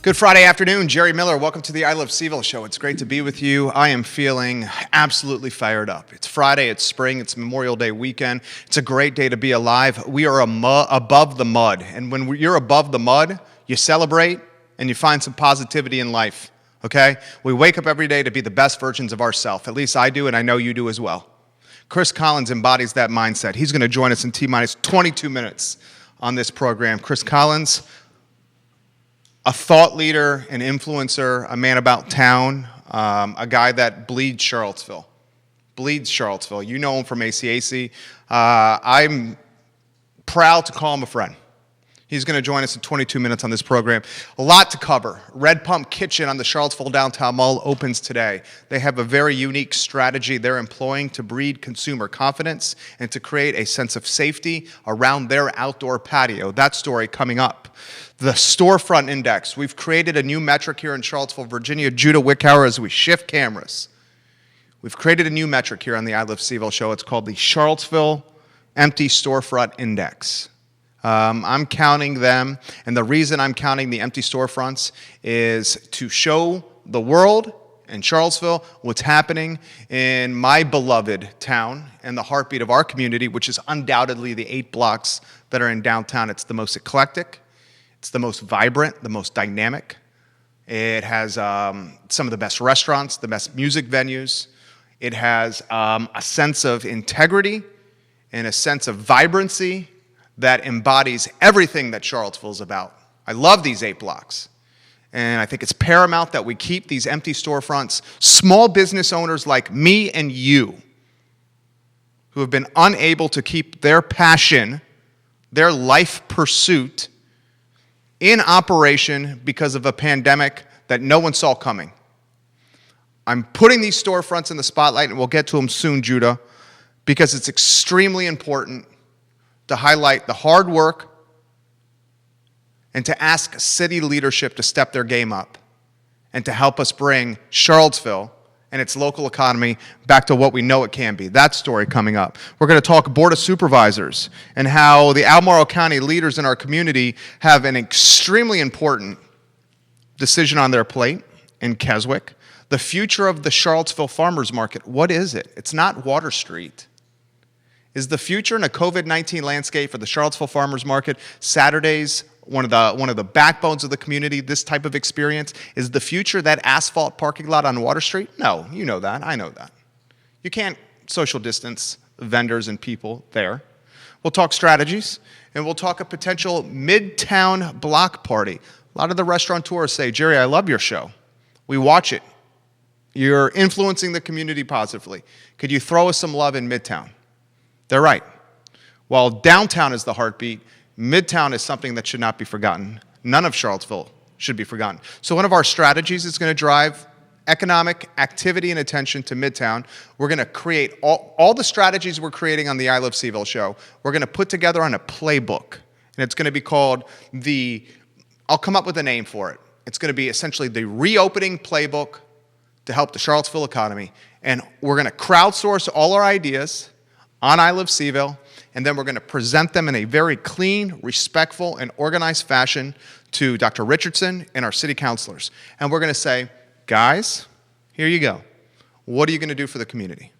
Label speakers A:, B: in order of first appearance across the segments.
A: Good Friday afternoon, Jerry Miller. Welcome to the I Love CVille Show. It's great to be with you. I am feeling absolutely fired up. It's Friday, it's spring, it's Memorial Day weekend. It's a great day to be alive. We are above the mud. And when you're above the mud, you celebrate and you find some positivity in life, okay? We wake up every day to be the best versions of ourselves. At least I do, and I know you do as well. Chris Collins embodies that mindset. He's going to join us in T-minus 22 minutes on this program. Chris Collins, a thought leader, an influencer, a man about town, a guy that bleeds Charlottesville. You know him from ACAC. I'm proud to call him a friend. He's going to join us in 22 minutes on this program. A lot to cover. Red Pump Kitchen on the Charlottesville Downtown Mall opens today. They have a very unique strategy they're employing to breed consumer confidence and to create a sense of safety around their outdoor patio. That story coming up. The storefront index. We've created a new metric here in Charlottesville, Virginia. Judah Wickhauer, as we shift cameras. We've created a new metric here on the I Love CVille Show. It's called the Charlottesville Empty Storefront Index. I'm counting them, and the reason I'm counting the empty storefronts is to show the world and Charlottesville what's happening in my beloved town and the heartbeat of our community, which is undoubtedly the 8 blocks that are in downtown. It's the most eclectic, it's the most vibrant, the most dynamic. It has some of the best restaurants, the best music venues. It has a sense of integrity and a sense of vibrancy that embodies everything that Charlottesville is about. I love these 8 blocks. And I think it's paramount that we keep these empty storefronts, small business owners like me and you, who have been unable to keep their passion, their life pursuit, in operation because of a pandemic that no one saw coming. I'm putting these storefronts in the spotlight, and we'll get to them soon, Judah, because it's extremely important to highlight the hard work and to ask city leadership to step their game up and to help us bring Charlottesville and its local economy back to what we know it can be. That story coming up. We're going to talk Board of Supervisors and how the Albemarle County leaders in our community have an extremely important decision on their plate in Keswick. The future of the Charlottesville Farmers Market, what is it? It's not Water Street. Is the future in a COVID-19 landscape for the Charlottesville Farmers Market, Saturdays, one of the backbones of the community, this type of experience? Is the future that asphalt parking lot on Water Street? No, you know that, I know that. You can't social distance vendors and people there. We'll talk strategies, and we'll talk a potential Midtown block party. A lot of the restaurateurs say, Jerry, I love your show. We watch it. You're influencing the community positively. Could you throw us some love in Midtown? They're right. While downtown is the heartbeat, Midtown is something that should not be forgotten. None of Charlottesville should be forgotten. So one of our strategies is going to drive economic activity and attention to Midtown. We're going to create all the strategies we're creating on the I Love CVille Show. We're going to put together on a playbook, and it's going to be called I'll come up with a name for it. It's going to be essentially the reopening playbook to help the Charlottesville economy. And we're going to crowdsource all our ideas on I Love CVille, and then we're going to present them in a very clean, respectful, and organized fashion to Dr. Richardson and our city councilors. And we're going to say, guys, here you go. What are you going to do for the community?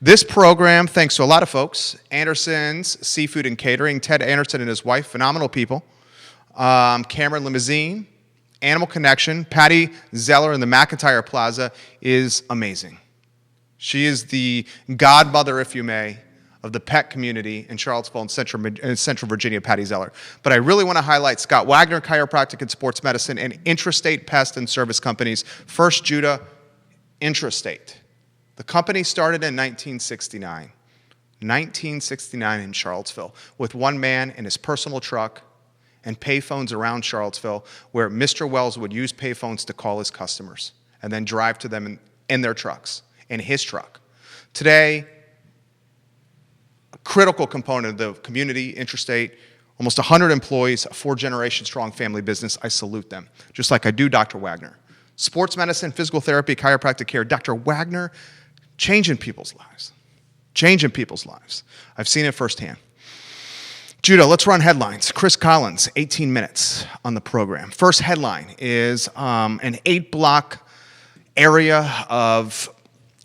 A: This program, thanks to a lot of folks, Anderson's Seafood and Catering, Ted Anderson and his wife, phenomenal people, Cameron Limousine, Animal Connection, Patty Zeller in the McIntyre Plaza is amazing. She is the godmother, if you may, of the pet community in Charlottesville and Central Virginia, Patty Zeller. But I really want to highlight Scott Wagner, Chiropractic and Sports Medicine, and Intrastate Pest and Service Companies. First, Judah, Intrastate. The company started in 1969. 1969 in Charlottesville, with one man in his personal truck and payphones around Charlottesville, where Mr. Wells would use payphones to call his customers and then drive to them in their trucks. In his truck. Today, a critical component of the community, Intrastate, almost 100 employees, a 4-generation strong family business. I salute them, just like I do Dr. Wagner. Sports medicine, physical therapy, chiropractic care. Dr. Wagner, changing people's lives. Changing people's lives. I've seen it firsthand. Judah, let's run headlines. Chris Collins, 18 minutes on the program. First headline is an 8-block area of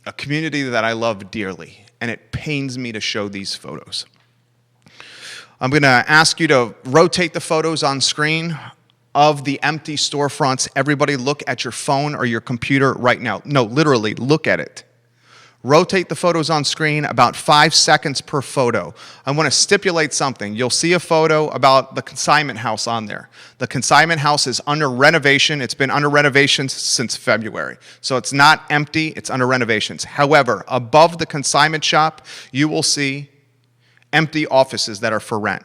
A: a community that I love dearly, and it pains me to show these photos. I'm going to ask you to rotate the photos on screen of the empty storefronts. Everybody look at your phone or your computer right now. No, literally, look at it. Rotate the photos on screen, about 5 seconds per photo. I want to stipulate something. You'll see a photo about the consignment house on there. The consignment house is under renovation. It's been under renovations since February. So it's not empty, it's under renovations. However, above the consignment shop, you will see empty offices that are for rent.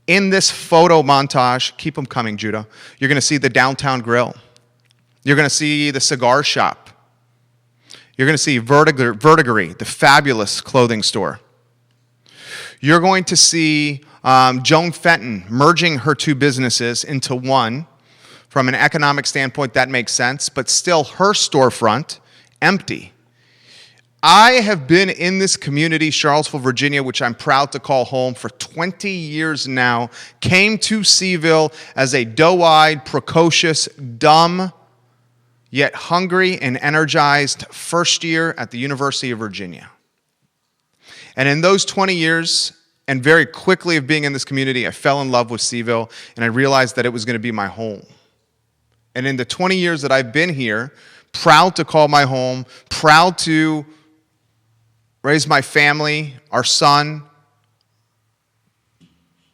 A: In this photo montage, keep them coming, Judah, you're going to see the downtown grill. You're going to see the cigar shop. You're going to see Vertigery, the fabulous clothing store. You're going to see Joan Fenton merging her two businesses into one. From an economic standpoint, that makes sense, but still her storefront empty. I have been in this community, Charlottesville, Virginia, which I'm proud to call home, for 20 years now. Came to CVille as a doe-eyed, precocious, dumb, yet hungry and energized first year at the University of Virginia. And in those 20 years, and very quickly of being in this community, I fell in love with CVille, and I realized that it was going to be my home. And in the 20 years that I've been here, proud to call my home, proud to raise my family, our son,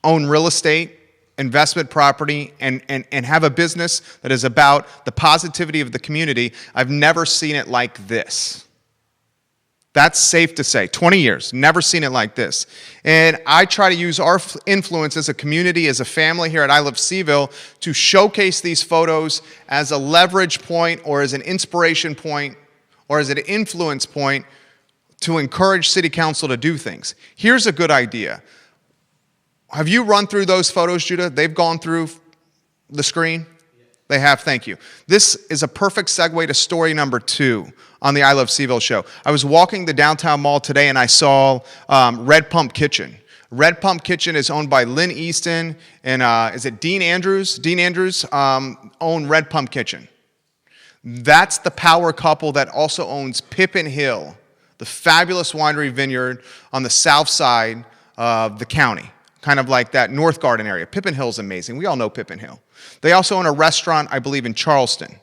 A: own real estate, investment property, and have a business that is about the positivity of the community, I've never seen it like this. That's safe to say. 20 years, never seen it like this. And I try to use our influence as a community, as a family here at I Love CVille, to showcase these photos as a leverage point or as an inspiration point or as an influence point to encourage City Council to do things. Here's a good idea. Have you run through those photos, Judah? They've gone through the screen? They have, thank you. This is a perfect segue to story number 2 on the I Love CVille show. I was walking the downtown mall today and I saw Red Pump Kitchen. Red Pump Kitchen is owned by Lynn Easton and is it Dean Andrews? Dean Andrews own Red Pump Kitchen. That's the power couple that also owns Pippin Hill, the fabulous winery vineyard on the south side of the county. Kind of like that North Garden area. Pippin Hill's amazing. We all know Pippin Hill. They also own a restaurant, I believe, in Charleston.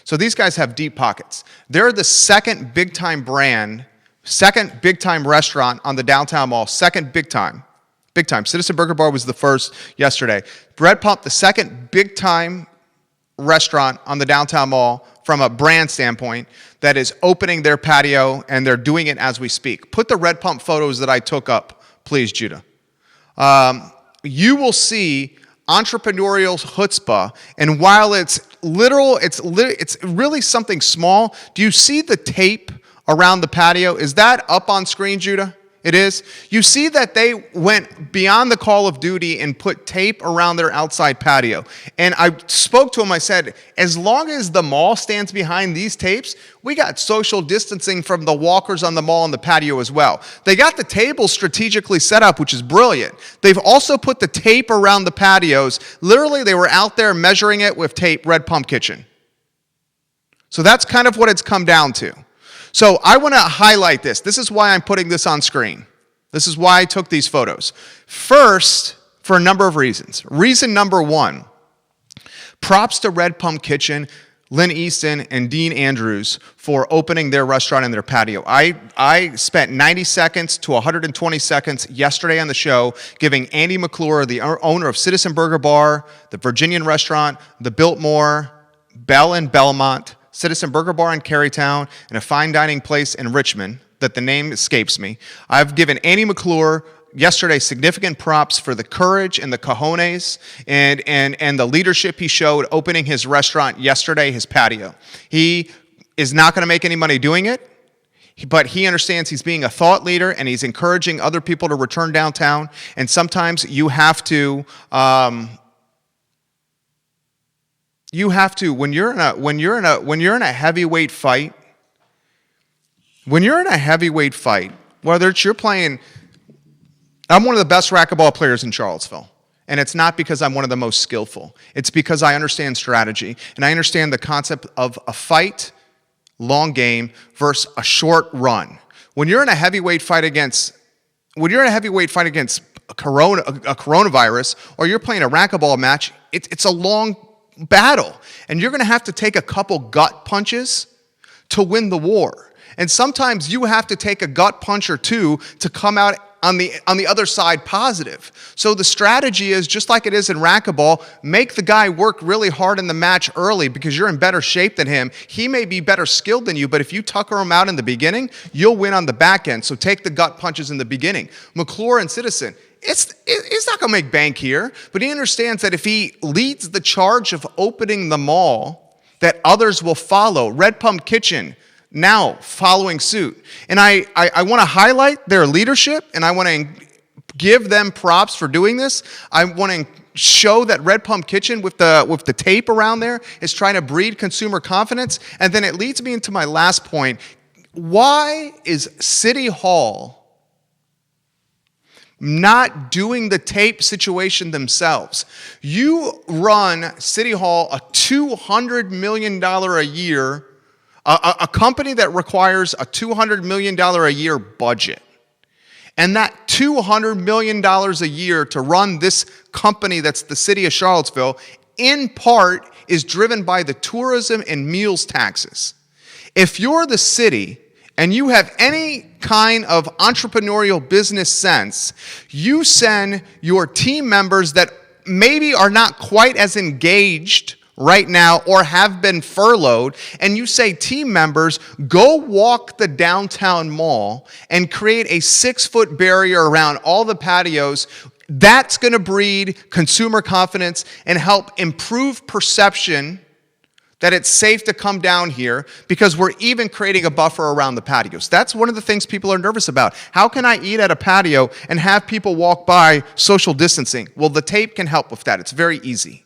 A: So these guys have deep pockets. They're the second big-time brand, second big-time restaurant on the downtown mall, second big-time. Big-time. Citizen Burger Bar was the first yesterday. Red Pump, the second big-time restaurant on the downtown mall from a brand standpoint that is opening their patio, and they're doing it as we speak. Put the Red Pump photos that I took up, please, Judah. You will see entrepreneurial chutzpah, and while it's literal, it's really something small. Do you see the tape around the patio? Is that up on screen, Judah? It is. You see that they went beyond the call of duty and put tape around their outside patio. And I spoke to him, I said, as long as the mall stands behind these tapes, we got social distancing from the walkers on the mall and the patio as well. They got the tables strategically set up, which is brilliant. They've also put the tape around the patios. Literally, they were out there measuring it with tape, Red Pump Kitchen. So that's kind of what it's come down to. So I want to highlight this. This is why I'm putting this on screen. This is why I took these photos. First, for a number of reasons. Reason number 1, props to Red Pump Kitchen, Lynn Easton, and Dean Andrews for opening their restaurant and their patio. I spent 90 seconds to 120 seconds yesterday on the show giving Andy McClure, the owner of Citizen Burger Bar, the Virginian restaurant, the Biltmore, Bell in Belmont, Citizen Burger Bar in Carytown, and a fine dining place in Richmond that the name escapes me. I've given Andy McClure yesterday significant props for the courage and the cojones and the leadership he showed opening his restaurant yesterday, his patio. He is not going to make any money doing it, but he understands he's being a thought leader and he's encouraging other people to return downtown. And sometimes you have to when you're in a heavyweight fight, whether it's you're playing I'm one of the best racquetball players in Charlottesville. And it's not because I'm one of the most skillful. It's because I understand strategy. And I understand the concept of a fight, long game, versus a short run. When you're in a heavyweight fight against a coronavirus, or you're playing a racquetball match, it's a long battle. And you're going to have to take a couple gut punches to win the war. And sometimes you have to take a gut punch or two to come out on the other side positive. So the strategy is, just like it is in racquetball, make the guy work really hard in the match early because you're in better shape than him. He may be better skilled than you, but if you tucker him out in the beginning, you'll win on the back end. So take the gut punches in the beginning. McClure and Citizen, he's not going to make bank here, but he understands that if he leads the charge of opening the mall, that others will follow. Red Pump Kitchen, now following suit. And I want to highlight their leadership, and I want to give them props for doing this. I want to show that Red Pump Kitchen with the tape around there is trying to breed consumer confidence. And then it leads me into my last point. Why is City Hall not doing the tape situation themselves? You run City Hall a $200 million a year, a company that requires a $200 million a year budget. And that $200 million a year to run this company that's the city of Charlottesville, in part, is driven by the tourism and meals taxes. If you're the city and you have any kind of entrepreneurial business sense, you send your team members that maybe are not quite as engaged right now or have been furloughed, and you say, team members, go walk the downtown mall and create a 6-foot barrier around all the patios. That's going to breed consumer confidence and help improve perception that it's safe to come down here, because we're even creating a buffer around the patios. That's one of the things people are nervous about. How can I eat at a patio and have people walk by social distancing? Well, the tape can help with that. It's very easy.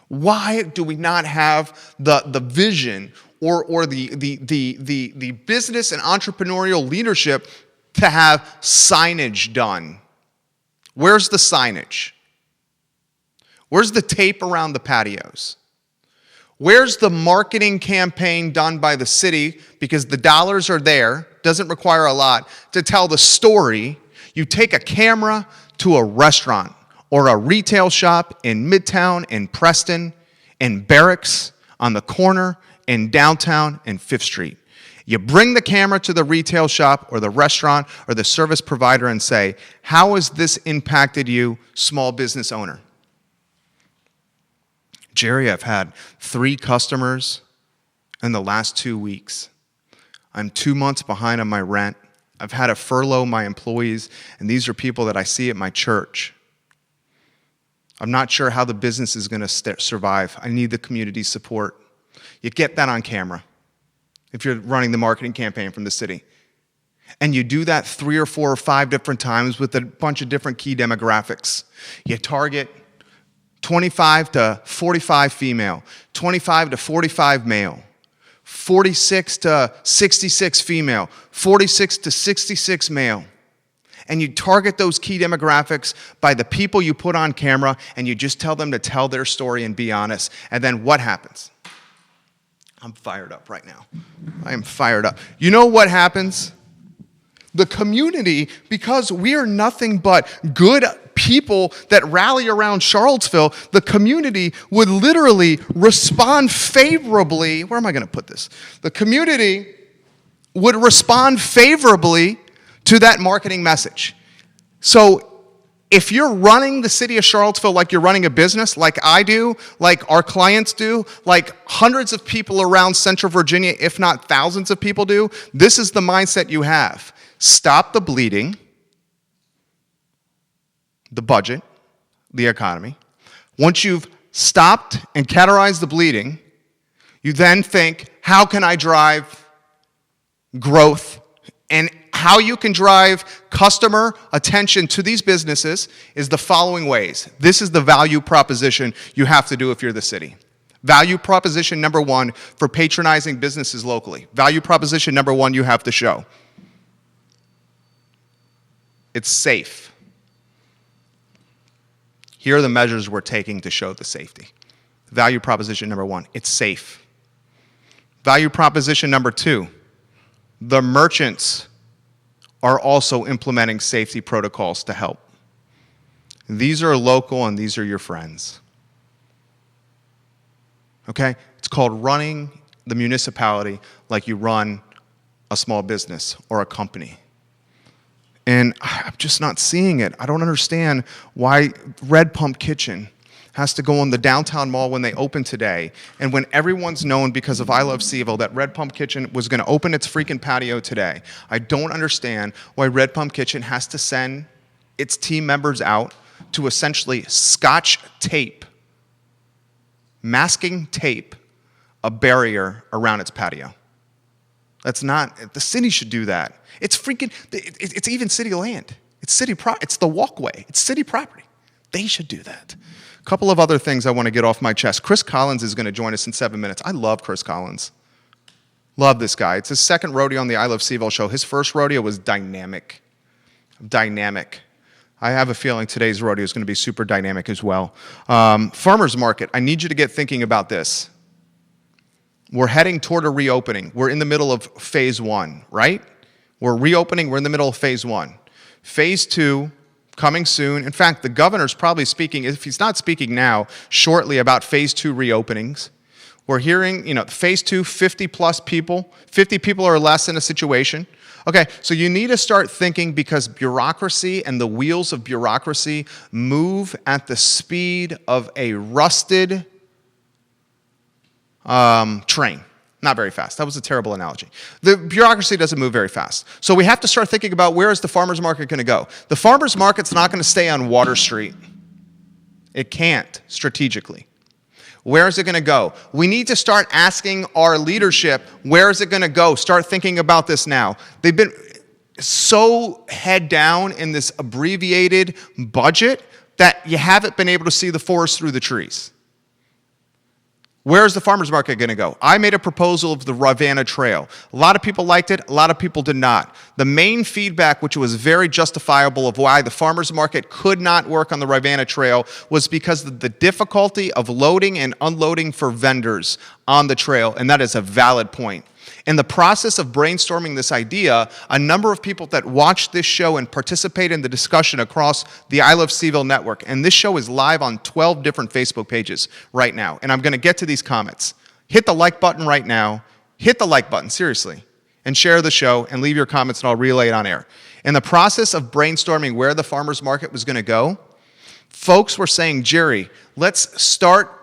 A: Why do we not have the vision or the business and entrepreneurial leadership to have signage done? Where's the signage? Where's the tape around the patios? Where's the marketing campaign done by the city? Because the dollars are there, doesn't require a lot, to tell the story. You take a camera to a restaurant or a retail shop in Midtown, in Preston, in Barracks, on the corner, in downtown, and 5th Street. You bring the camera to the retail shop or the restaurant or the service provider and say, how has this impacted you, small business owner? Jerry, I've had 3 customers in the last 2 weeks. I'm 2 months behind on my rent. I've had to furlough my employees, and these are people that I see at my church. I'm not sure how the business is going to survive. I need the community support. You get that on camera if you're running the marketing campaign from the city. And you do that 3 or 4 or 5 different times with a bunch of different key demographics. You target 25 to 45 female, 25 to 45 male, 46 to 66 female, 46 to 66 male. And you target those key demographics by the people you put on camera, and you just tell them to tell their story and be honest. And then what happens? I'm fired up right now. I am fired up. You know what happens? The community, because we are nothing but good people that rally around Charlottesville, the community would literally respond favorably. Where am I going to put this? The community would respond favorably to that marketing message. So if you're running the city of Charlottesville like you're running a business, like I do, like our clients do, like hundreds of people around Central Virginia, if not thousands of people do, this is the mindset you have. Stop the bleeding, the budget, the economy. Once you've stopped and categorized the bleeding, you then think, how can I drive growth? And how you can drive customer attention to these businesses is the following ways. This is the value proposition you have to do if you're the city. Value proposition number 1 for patronizing businesses locally. Value proposition number 1 you have to show. It's safe. Here are the measures we're taking to show the safety. Value proposition number 1, it's safe. Value proposition number 2, the merchants are also implementing safety protocols to help. These are local and these are your friends. Okay? It's called running the municipality like you run a small business or a company. And I'm just not seeing it. I don't understand why Red Pump Kitchen has to go on the downtown mall when they open today, and when everyone's known because of I Love CVille that Red Pump Kitchen was going to open its freaking patio today. I don't understand why Red Pump Kitchen has to send its team members out to essentially scotch tape, masking tape, a barrier around its patio. That's not, the city should do that. It's freaking, it's even city land. It's the walkway. It's city property. They should do that. A couple of other things I want to get off my chest. Chris Collins is going to join us in 7 minutes. I love Chris Collins. Love this guy. It's his second rodeo on the I Love CVille show. His first rodeo was dynamic. Dynamic. I have a feeling today's rodeo is going to be super dynamic as well. Farmers market, I need you to get thinking about this. We're heading toward a reopening. We're in the middle of phase 1, right? We're reopening. We're in the middle of phase 1. Phase 2, coming soon. In fact, the governor's probably speaking, if he's not speaking now, shortly about phase 2 reopenings. We're hearing, phase 2, 50 plus people, 50 people or less in a situation. Okay, so you need to start thinking, because bureaucracy and the wheels of bureaucracy move at the speed of a rusted train. Not very fast. That was a terrible analogy. The bureaucracy doesn't move very fast. So we have to start thinking about, where is the farmer's market going to go? The farmer's market's not going to stay on Water Street. It can't, strategically. Where is it going to go? We need to start asking our leadership, where is it going to go? Start thinking about this now. They've been so head down in this abbreviated budget that you haven't been able to see the forest through the trees. Where is the farmer's market going to go? I made a proposal of the Ravenna Trail. A lot of people liked it. A lot of people did not. The main feedback, which was very justifiable, of why the farmer's market could not work on the Ravenna Trail, was because of the difficulty of loading and unloading for vendors on the trail, and that is a valid point. In the process of brainstorming this idea, a number of people that watch this show and participate in the discussion across the I Love CVille Network, and this show is live on 12 different Facebook pages right now, and I'm going to get to these comments. Hit the like button right now. Hit the like button, seriously, and share the show, and leave your comments, and I'll relay it on air. In the process of brainstorming where the farmer's market was going to go, folks were saying, Jerry, let's start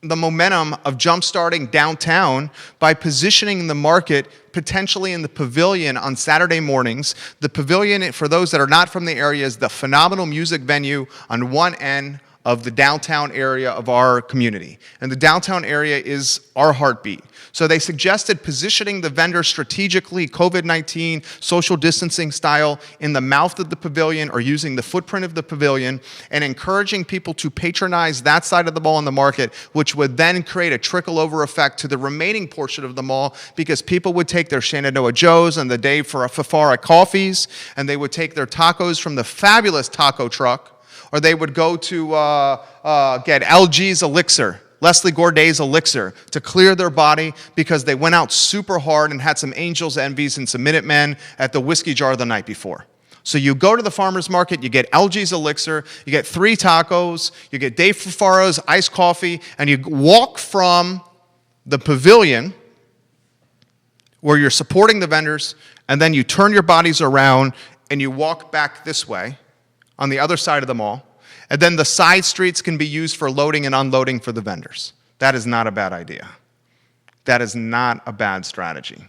A: the momentum of jump-starting downtown by positioning the market potentially in the pavilion on Saturday mornings. The pavilion, for those that are not from the area, is the phenomenal music venue on one end of the downtown area of our community. And the downtown area is our heartbeat. So they suggested positioning the vendor strategically, COVID-19, social distancing style, in the mouth of the pavilion, or using the footprint of the pavilion, and encouraging people to patronize that side of the mall in the market, which would then create a trickle-over effect to the remaining portion of the mall, because people would take their Shenandoah Joes on the day for a Fafara coffees, and they would take their tacos from the fabulous taco truck, or they would go to get LG's Elixir, Leslie Gourday's Elixir, to clear their body because they went out super hard and had some Angels Envies and some Minutemen at the whiskey jar the night before. So you go to the farmer's market, you get LG's Elixir, you get 3 tacos, you get Dave Fafara's iced coffee, and you walk from the pavilion where you're supporting the vendors, and then you turn your bodies around and you walk back this way on the other side of the mall, and then the side streets can be used for loading and unloading for the vendors. That is not a bad idea. That is not a bad strategy.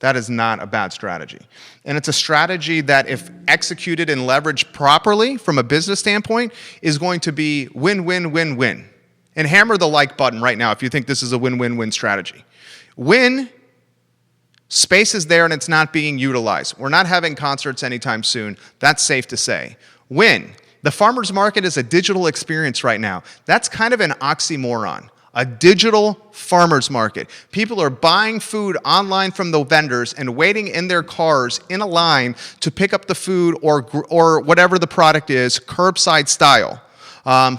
A: That is not a bad strategy. And it's a strategy that, if executed and leveraged properly from a business standpoint, is going to be win-win-win-win. And hammer the like button right now if you think this is a win-win-win strategy. Win, space is there and it's not being utilized. We're not having concerts anytime soon. That's safe to say. Win, the farmer's market is a digital experience right now. That's kind of an oxymoron. a digital farmer's market. People are buying food online from the vendors and waiting in their cars in a line to pick up the food or whatever the product is, curbside style,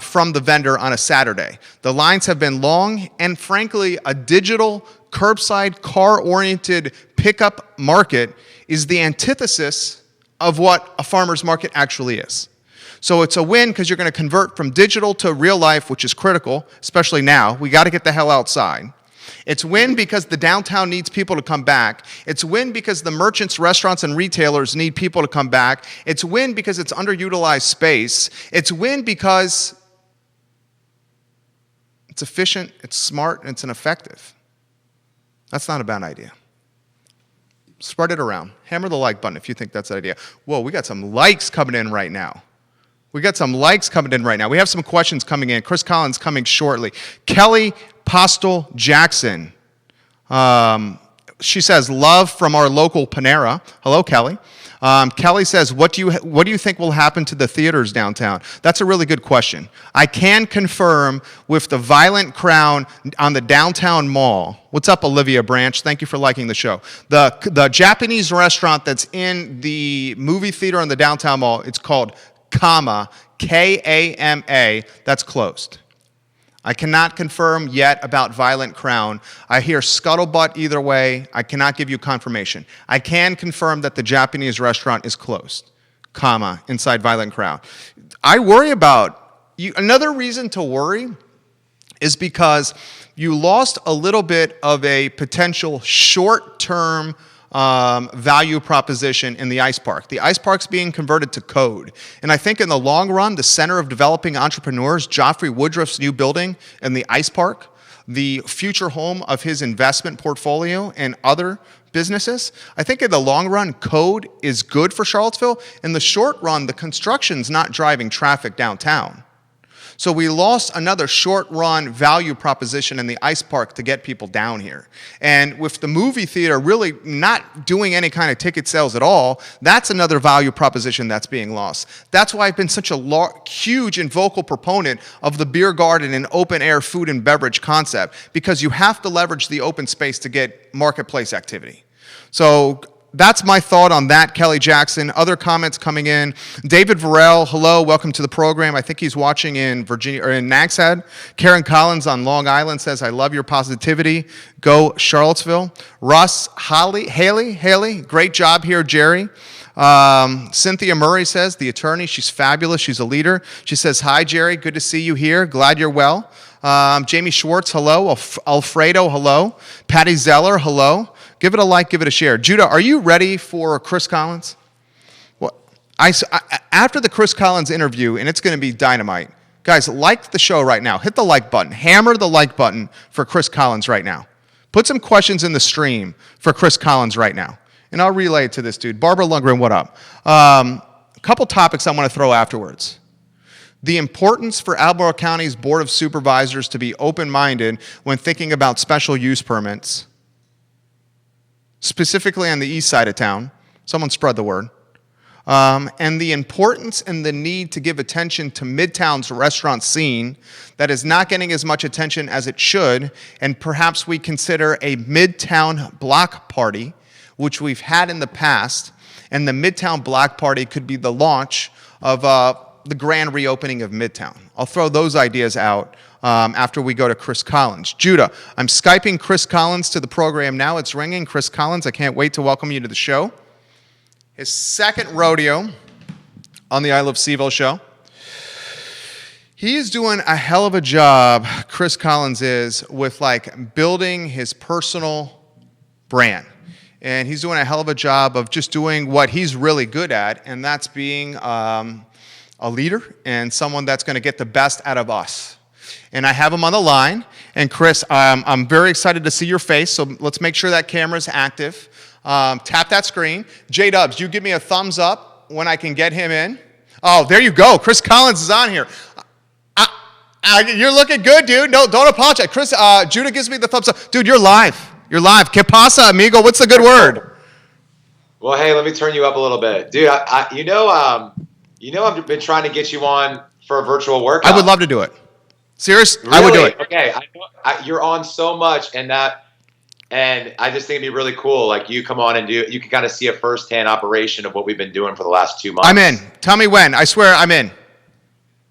A: from the vendor on a Saturday. The lines have been long, and frankly, a digital curbside car-oriented pickup market is the antithesis of what a farmer's market actually is. So it's a win because you're going to convert from digital to real life, which is critical, especially now. We got to get the hell outside. It's win because the downtown needs people to come back. It's win because the merchants, restaurants, and retailers need people to come back. It's win because it's underutilized space. It's win because it's efficient, it's smart, and it's an effective. That's not a bad idea. Spread it around. Hammer the like button if you think that's an idea. Whoa, we got some likes coming in right now. We have some questions coming in. Chris Collins coming shortly. Kelly Postel Jackson. She says, love from our local Panera. Hello, Kelly. Kelly says, what do you think will happen to the theaters downtown? That's a really good question. I can confirm with the violent crowd on the downtown mall. What's up, Olivia Branch? Thank you for liking the show. The Japanese restaurant that's in the movie theater on the downtown mall, it's called Kama, K-A-M-A, that's closed. I cannot confirm yet about Violent Crown. I hear scuttlebutt either way. I cannot give you confirmation. I can confirm that the Japanese restaurant is closed, Kama, inside Violent Crown. I worry about you. Another reason to worry is because you lost a little bit of a potential short-term value proposition in the ice park. The ice park's being converted to code. And I think in the long run, the Center of Developing Entrepreneurs, Joffrey Woodruff's new building in the ice park, the future home of his investment portfolio and other businesses, I think in the long run, code is good for Charlottesville. In the short run, the construction's not driving traffic downtown. So we lost another short-run value proposition in the ice park to get people down here. And with the movie theater really not doing any kind of ticket sales at all, that's another value proposition that's being lost. That's why I've been such a huge and vocal proponent of the beer garden and open-air food and beverage concept, because you have to leverage the open space to get marketplace activity. So that's my thought on that, Kelly Jackson. Other comments coming in. David Varel, hello, welcome to the program. I think he's watching in Virginia or in Nags Head. Karen Collins on Long Island says, I love your positivity. Go Charlottesville. Russ Haley, great job here, Jerry. Cynthia Murray says, the attorney, she's fabulous. She's a leader. She says, hi, Jerry. Good to see you here. Glad you're well. Jamie Schwartz, hello. Alfredo, hello. Patty Zeller, hello. Give it a like, give it a share. Judah, are you ready for Chris Collins? Well, after the Chris Collins interview, and it's going to be dynamite, guys, like the show right now. Hit the like button. Hammer the like button for Chris Collins right now. Put some questions in the stream for Chris Collins right now. And I'll relay it to this dude. Barbara Lundgren, what up? A couple topics I want to throw afterwards. The importance for Albemarle County's Board of Supervisors to be open-minded when thinking about special use permits, specifically on the east side of town. Someone spread the word. And the importance and the need to give attention to Midtown's restaurant scene that is not getting as much attention as it should, and perhaps we consider a Midtown block party, which we've had in the past, and the Midtown block party could be the launch of the grand reopening of Midtown. I'll throw those ideas out after we go to Chris Collins. Judah, I'm Skyping Chris Collins to the program now. It's ringing. Chris Collins, I can't wait to welcome you to the show. His second rodeo on the I Love CVille Show. He is doing a hell of a job, Chris Collins is, with like building his personal brand. And he's doing a hell of a job of just doing what he's really good at, and that's being a leader and someone that's going to get the best out of us. And I have him on the line. And Chris, I'm very excited to see your face, so let's make sure that camera's active. Tap that screen. J-Dubs, you give me a thumbs up when I can get him in. Oh, there you go. Chris Collins is on here. You're looking good, dude. No, don't apologize. Chris, Judah gives me the thumbs up. Dude, you're live. You're live. Que pasa, amigo? What's the good word?
B: Well, hey, let me turn you up a little bit. Dude, I've been trying to get you on for a virtual workout.
A: I would love to do it. Serious?
B: Really?
A: I would do it.
B: Okay. You're on so much, and I just think it'd be really cool. Like you come on and you can kind of see a firsthand operation of what we've been doing for the last 2 months.
A: I'm in. Tell me when. I swear I'm in.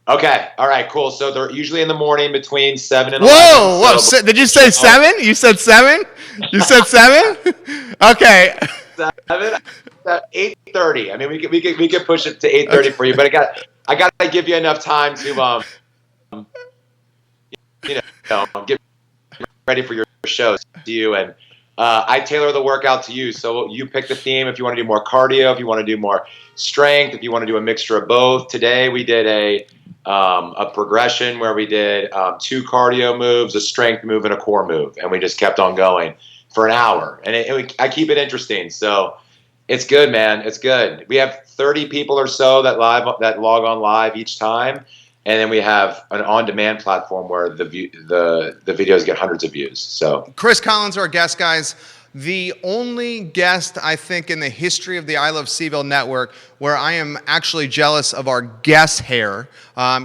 B: Okay. All right, cool. So they're usually in the morning between 7 and 11.
A: Whoa. Did you say 7? You said 7? You said 7? Okay.
B: 7? 8:30. I mean, we could push it to 8:30 for you, but I got to give you enough time to get ready for your shows to you, and I tailor the workout to you. So you pick the theme if you want to do more cardio, if you want to do more strength, if you want to do a mixture of both. Today we did a progression where we did 2 cardio moves, a strength move, and a core move, and we just kept on going for an hour. And I keep it interesting, so it's good, man. It's good. We have 30 people or so that log on live each time, and then we have an on-demand platform where the videos get hundreds of views. So
A: Chris Collins, our guest, guys. The only guest, I think, in the history of the I Love CVille Network where I am actually jealous of our guest's hair.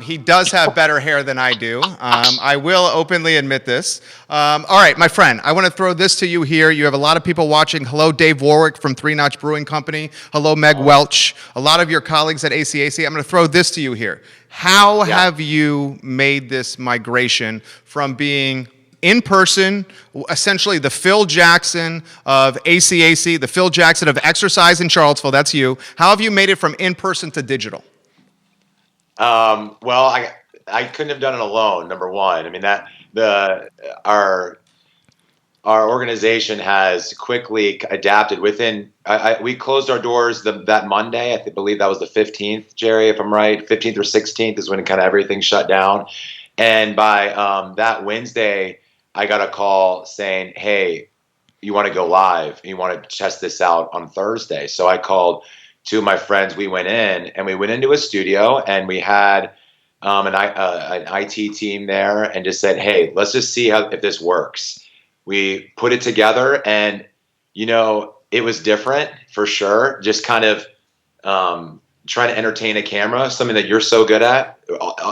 A: He does have better hair than I do. I will openly admit this. All right, my friend, I want to throw this to you here. You have a lot of people watching. Hello, Dave Warwick from Three Notch Brewing Company. Hello, Meg Welch. A lot of your colleagues at ACAC. I'm going to throw this to you here. How have you made this migration from being in person, essentially the Phil Jackson of ACAC, the Phil Jackson of exercise in Charlottesville, that's you. How have you made it from in person to digital?
B: Well, I couldn't have done it alone, number one. I mean, our organization has quickly adapted within, we closed our doors that Monday. I believe that was the 15th, Jerry, if I'm right. 15th or 16th is when kind of everything shut down. And by that Wednesday, I got a call saying, hey, you want to go live? You want to test this out on Thursday? So I called 2 of my friends. We went into a studio, and we had an IT team there, and just said, hey, let's just see if this works. We put it together, and, it was different for sure. Just kind of trying to entertain a camera, something that you're so good at,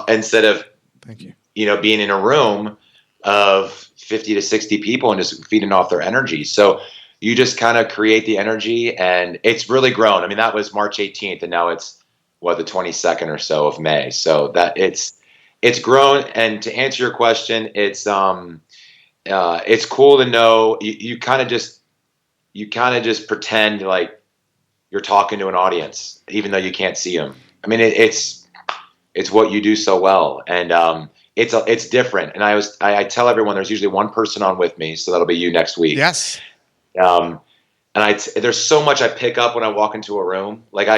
B: instead of,
A: thank you,
B: being in a room of 50 to 60 people and just feeding off their energy. So you just kind of create the energy, and it's really grown. I mean, that was March 18th, and now it's the 22nd or so of May. So that it's grown. And to answer your question, it's cool to know you kind of just pretend like you're talking to an audience, even though you can't see them. I mean, it's what you do so well. And, it's different. And I tell everyone there's usually one person on with me. So that'll be you next week.
A: Yes.
B: And there's so much I pick up when I walk into a room. Like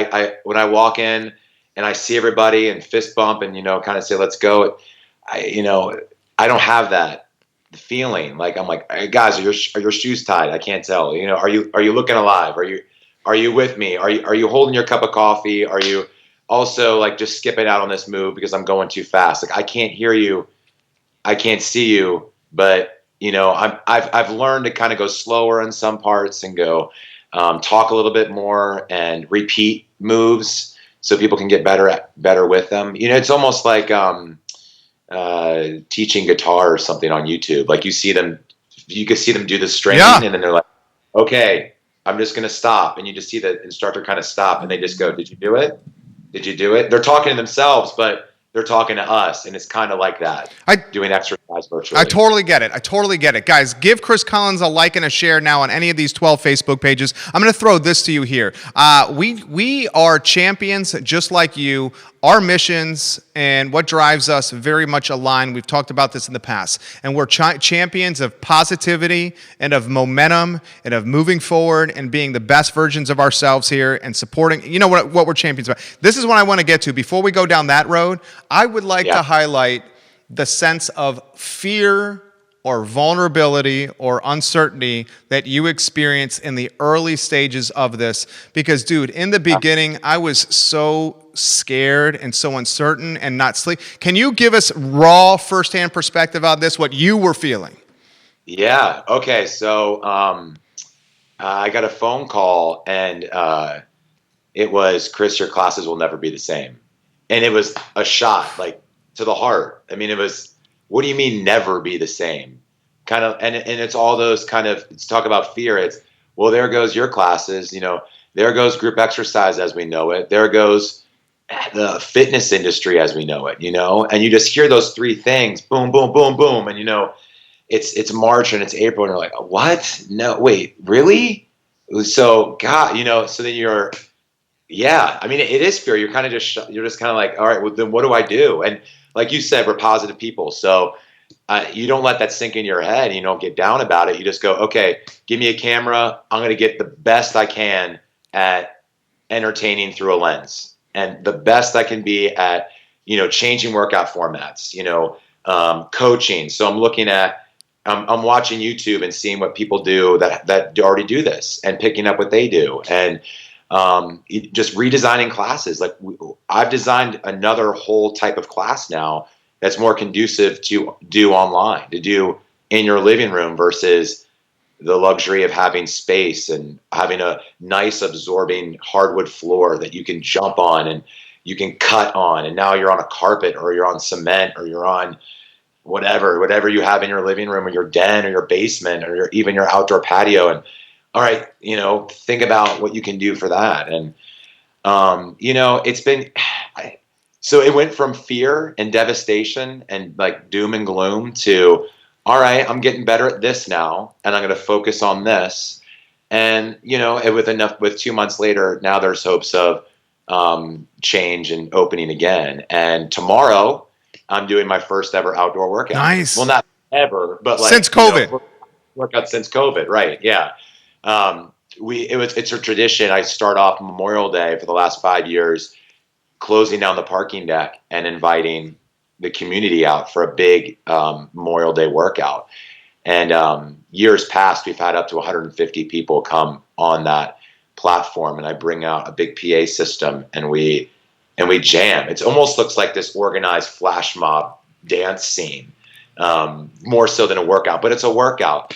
B: when I walk in and I see everybody and fist bump and, kind of say, let's go. I don't have that feeling. Like, I'm like, hey, guys, are your shoes tied? I can't tell. Are you looking alive? Are you with me? Are you holding your cup of coffee? Are you also like just skipping out on this move because I'm going too fast? Like, I can't hear you, I can't see you, but I've learned to kind of go slower in some parts and go talk a little bit more and repeat moves so people can get better with them. It's almost like teaching guitar or something on YouTube. Like you can see them do the stringing, and then they're like, okay, I'm just gonna stop, and you just see the instructor kind of stop, and they just go, did you do it? Did you do it? They're talking to themselves, but they're talking to us, and it's kind of like that, doing exercise virtually.
A: I totally get it. Guys, give Chris Collins a like and a share now on any of these 12 Facebook pages. I'm going to throw this to you here. We are champions just like you. Our missions and what drives us very much align. We've talked about this in the past. And we're champions of positivity and of momentum and of moving forward and being the best versions of ourselves here and supporting, what we're champions about. This is what I want to get to. Before we go down that road, I would like to highlight the sense of fear or vulnerability or uncertainty that you experience in the early stages of this. Because, dude, in the beginning, I was so scared and so uncertain and not sleep. Can you give us raw firsthand perspective on this, what you were feeling?
B: Yeah. Okay. So I got a phone call, and it was, Chris, your classes will never be the same. And it was a shot, like, to the heart. I mean, it was what do you mean never be the same? Kind of, and it's all those kind of, let's talk about fear. It's, well, there goes your classes, there goes group exercise as we know it. There goes the fitness industry as we know it, and you just hear those three things, boom, boom, boom, boom. And, it's March and it's April and you're like, what? No, wait, really? So God, so then it is fear. You're kind of you're just kind of like, all right, well then what do I do? And like you said, we're positive people. So you don't let that sink in your head. You don't get down about it. You just go, okay, give me a camera. I'm going to get the best I can at entertaining through a lens, and the best I can be at, changing workout formats, coaching. So I'm looking at, I'm watching YouTube and seeing what people do that already do this and picking up what they do. And just redesigning classes. Like I've designed another whole type of class now that's more conducive to do online, to do in your living room versus the luxury of having space and having a nice absorbing hardwood floor that you can jump on and you can cut on. And now you're on a carpet or you're on cement or you're on whatever you have in your living room or your den or your basement or even your outdoor patio. And all right, think about what you can do for that. And, it's been, so it went from fear and devastation and like doom and gloom to, all right, I'm getting better at this now and I'm going to focus on this. And, with 2 months later, now there's hopes of change and opening again. And tomorrow I'm doing my first ever outdoor workout.
A: Nice.
B: Well, not ever, but like
A: since COVID.
B: Workout since COVID, right? Yeah. It's a tradition. I start off Memorial Day for the last 5 years, closing down the parking deck and inviting the community out for a big Memorial Day workout. And years past, we've had up to 150 people come on that platform, and I bring out a big PA system and we jam. It almost looks like this organized flash mob dance scene, more so than a workout, but it's a workout.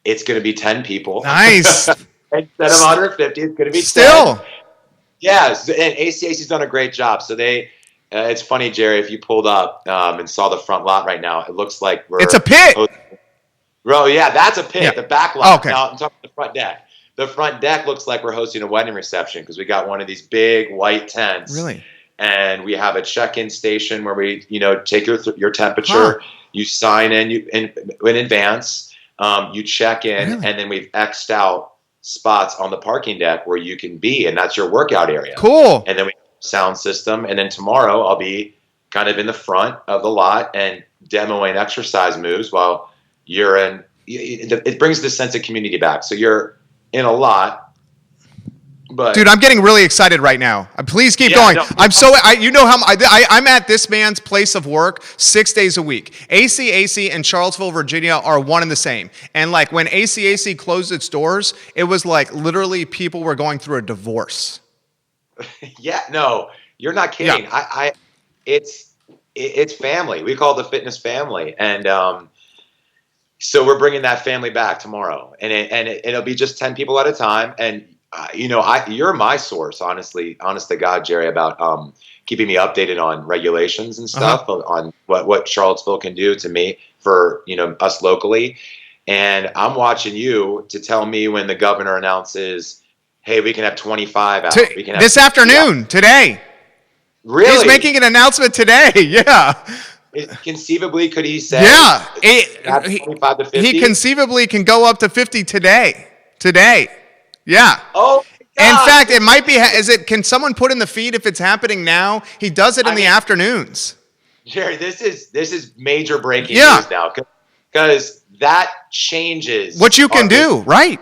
B: It's going to be 10 people.
A: Nice.
B: Instead of 150, it's going to be
A: still
B: 10. Yes, and ACAC's done a great job. So it's funny, Jerry, if you pulled up and saw the front lot right now, it looks like
A: it's a pit.
B: Bro, yeah, that's a pit. Yeah. The back lot.
A: Oh, okay.
B: Now I'm talking about the front deck. The front deck looks like we're hosting a wedding reception because we got one of these big white tents.
A: Really?
B: And we have a check-in station where we, take your temperature, you sign in advance. You check in, really? And then we've X'd out spots on the parking deck where you can be, and that's your workout area.
A: Cool.
B: And then we have a sound system, and then tomorrow I'll be kind of in the front of the lot and demoing exercise moves while you're in. It brings this sense of community back. So you're in a lot. But
A: dude, I'm getting really excited right now. Please keep going. No, I'm at this man's place of work 6 days a week. ACAC and Charlottesville, Virginia are one and the same. And like when ACAC closed its doors, it was like literally people were going through a divorce.
B: Yeah, no, you're not kidding. Yeah. It's family. We call it the fitness family, and so we're bringing that family back tomorrow, and it'll be just 10 people at a time, and. You're my source, honest to God, Jerry, about keeping me updated on regulations and stuff, on what Charlottesville can do to me for us locally. And I'm watching you to tell me when the governor announces, hey, we can have 25 out. We can have
A: this afternoon, today.
B: Really?
A: He's making an announcement today. Yeah.
B: Conceivably, could he say?
A: Yeah.
B: 25 to 50?
A: He conceivably can go up to 50 today. Yeah.
B: Oh, God.
A: In fact, it might be. Can someone put in the feed if it's happening now? He does it in the afternoons.
B: Jerry, this is major breaking news now because that changes
A: what you can do, right?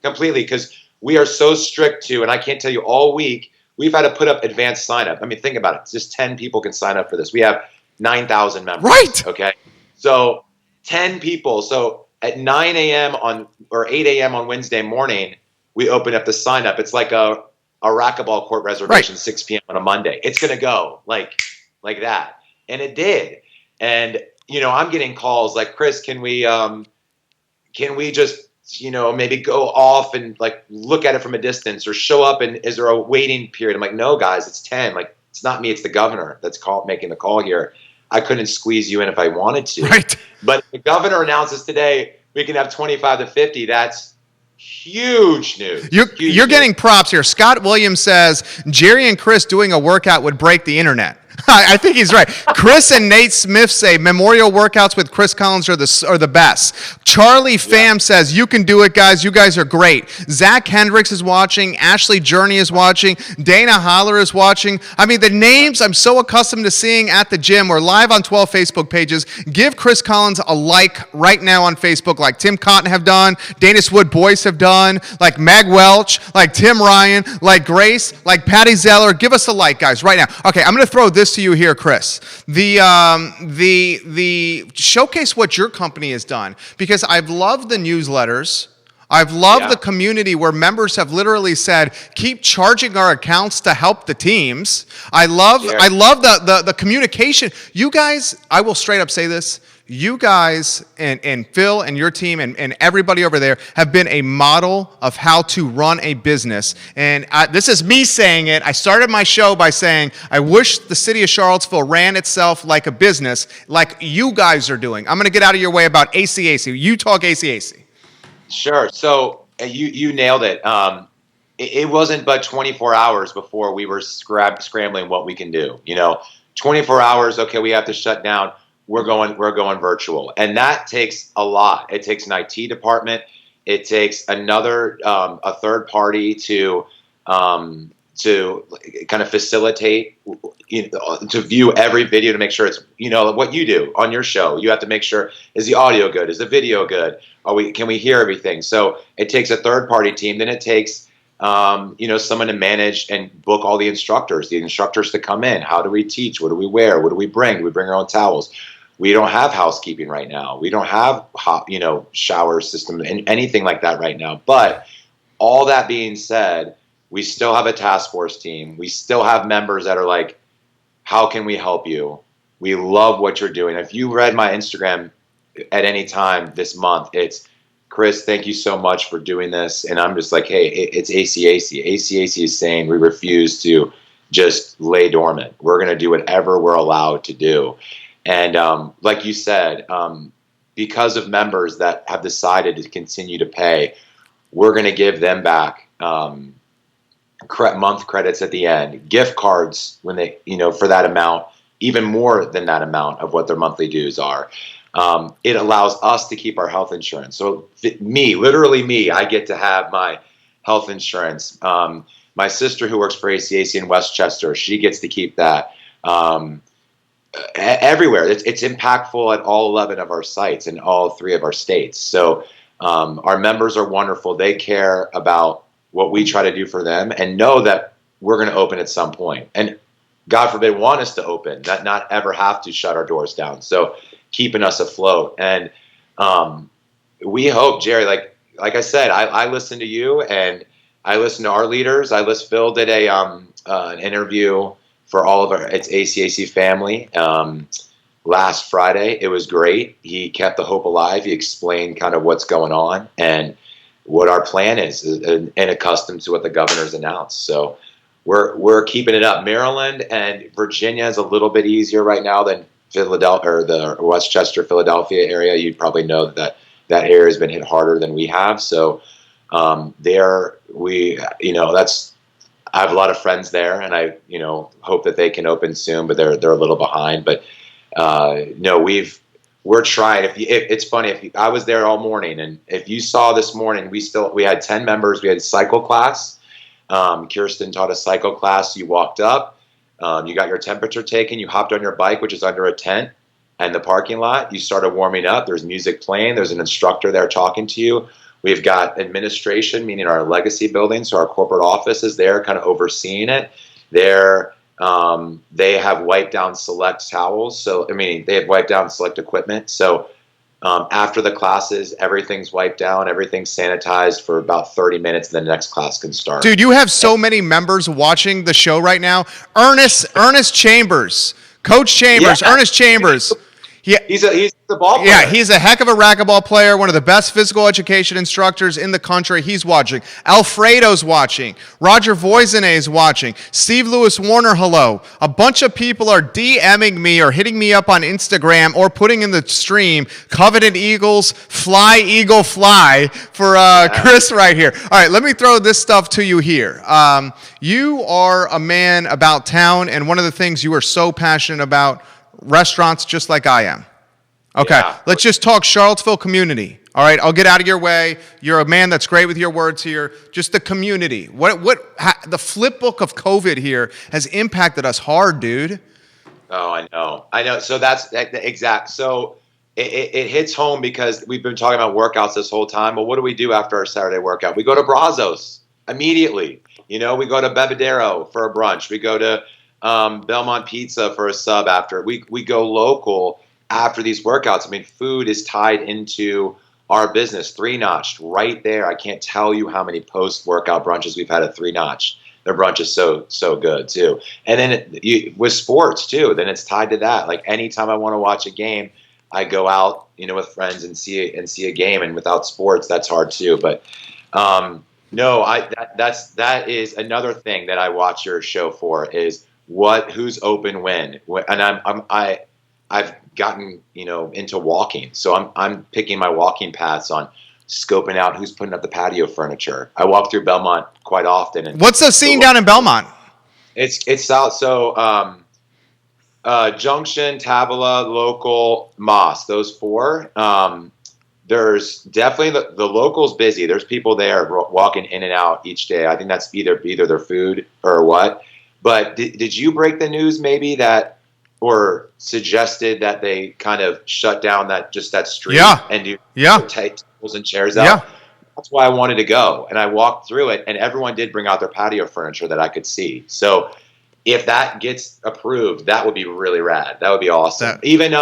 B: Completely, because we are so strict to, and I can't tell you, all week we've had to put up advanced sign up. I mean, think about it. Just 10 people can sign up for this. We have 9,000 members.
A: Right.
B: Okay. So 10 people. So at 9 a.m. or 8 a.m. on Wednesday morning, we open up the sign up. It's like a racquetball court reservation, right. 6 p.m. on a Monday. It's going to go like that. And it did. And, I'm getting calls like, Chris, can we just, maybe go off and like look at it from a distance or show up, and is there a waiting period? I'm like, no, guys, it's 10. Like, it's not me. It's the governor that's making the call here. I couldn't squeeze you in if I wanted to.
A: Right.
B: But the governor announces today we can have 25 to 50. That's huge news.
A: You're getting props here. Scott Williams says Jerry and Chris doing a workout would break the internet. I think he's right. Chris and Nate Smith say memorial workouts with Chris Collins are the best. Charlie Pham says, you can do it, guys. You guys are great. Zach Hendricks is watching. Ashley Journey is watching. Dana Holler is watching. I mean, the names I'm so accustomed to seeing at the gym. We're live on 12 Facebook pages. Give Chris Collins a like right now on Facebook, like Tim Cotton have done, Danis Wood Boyce have done, like Meg Welch, like Tim Ryan, like Grace, like Patty Zeller. Give us a like, guys, right now. Okay, I'm going to throw this to you here, Chris. The showcase what your company has done, because I've loved the newsletters. I've loved the community where members have literally said, keep charging our accounts to help the teams. I love the communication. You guys, I will straight up say this, you guys and Phil and your team and everybody over there have been a model of how to run a business. And this is me saying it. I started my show by saying, I wish the city of Charlottesville ran itself like a business, like you guys are doing. I'm going to get out of your way about ACAC. You talk ACAC.
B: Sure. So you nailed it. It wasn't but 24 hours before we were scrambling what we can do. 24 hours. Okay, we have to shut down. We're going virtual, and that takes a lot. It takes an IT department. It takes a third party to kind of facilitate, to view every video to make sure it's, what you do on your show. You have to make sure, is the audio good? Is the video good? Can we hear everything? So it takes a third party team. Then it takes, someone to manage and book all the instructors to come in. How do we teach? What do we wear? What do we bring? Do we bring our own towels? We don't have housekeeping right now. We don't have shower system and anything like that right now. But all that being said, we still have a task force team. We still have members that are like, how can we help you? We love what you're doing. If you read my Instagram at any time this month, it's, Chris, thank you so much for doing this. And I'm just like, hey, it's ACAC. ACAC is saying we refuse to just lay dormant. We're going to do whatever we're allowed to do. And like you said, because of members that have decided to continue to pay, we're going to give them back month credits at the end, gift cards when they, for that amount, even more than that amount of what their monthly dues are. It allows us to keep our health insurance. So literally me, I get to have my health insurance. My sister who works for ACAC in Westchester, she gets to keep that. Everywhere. It's impactful at all 11 of our sites in all 3 of our states. So our members are wonderful. They care about what we try to do for them and know that we're going to open at some point. And God forbid, want us to open, not ever have to shut our doors down. So keeping us afloat. And we hope, Jerry, like I said, I listen to you and I listen to our leaders. Phil did an interview for all of it's ACAC family last Friday. It was great. He kept the hope alive. He explained kind of what's going on and what our plan is and accustomed to what the governor's announced. So we're keeping it up. Maryland and Virginia is a little bit easier right now than Philadelphia or the Westchester, Philadelphia area. You'd probably know that area has been hit harder than we have. So I have a lot of friends there, and I, hope that they can open soon, but they're a little behind. But no, we're trying. It's funny, I was there all morning, and if you saw this morning, we had 10 members. We had a cycle class. Kirsten taught a cycle class. You walked up, you got your temperature taken, you hopped on your bike, which is under a tent, and the parking lot. You started warming up. There's music playing. There's an instructor there talking to you. We've got administration, meaning our legacy building, so our corporate office is there kind of overseeing it. They have wiped down select towels. They have wiped down select equipment. So after the classes, everything's wiped down, everything's sanitized for about 30 minutes, and the next class can start.
A: Dude, you have so many members watching the show right now. Ernest Chambers, Coach Chambers, Ernest Chambers.
B: He's the ball player.
A: Yeah, he's a heck of a racquetball player, one of the best physical education instructors in the country. He's watching. Alfredo's watching. Roger Voisinet's watching. Steve Lewis Warner, hello. A bunch of people are DMing me or hitting me up on Instagram or putting in the stream, Coveted Eagles, Fly, Eagle, Fly, for Chris right here. All right, let me throw this stuff to you here. You are a man about town, and one of the things you are so passionate about, restaurants, just like I am. Okay,
B: Yeah.
A: let's just talk Charlottesville community. All right, I'll get out of your way. You're a man that's great with your words here. Just the community. The flip book of COVID here has impacted us hard, dude.
B: Oh, I know. So that's exact. So it hits home because we've been talking about workouts this whole time. Well, what do we do after our Saturday workout? We go to Brazos immediately. We go to Bebedero for a brunch. We go to Belmont Pizza for a sub after. We go local after these workouts. I mean, food is tied into our business. 3-Notch right there. I can't tell you how many post-workout brunches we've had at 3-Notch. Their brunch is so good too. And then with sports too, then it's tied to that. Like anytime I want to watch a game, I go out, with friends and see a game. And without sports, that's hard too. But no, that is another thing that I watch your show for is who's open when. And I've gotten into walking, so I'm picking my walking paths on scoping out who's putting up the patio furniture. I walk through Belmont quite often. And
A: what's the scene down in Belmont?
B: It's south. So Junction, Tabula, Local, Moss. Those four. There's definitely the locals busy. There's people there walking in and out each day. I think that's either their food or what. But did you break the news maybe that? Or suggested that they kind of shut down that street and do tables and chairs out.
A: Yeah.
B: That's why I wanted to go. And I walked through it, and everyone did bring out their patio furniture that I could see. So if that gets approved, that would be really rad. That would be awesome. Even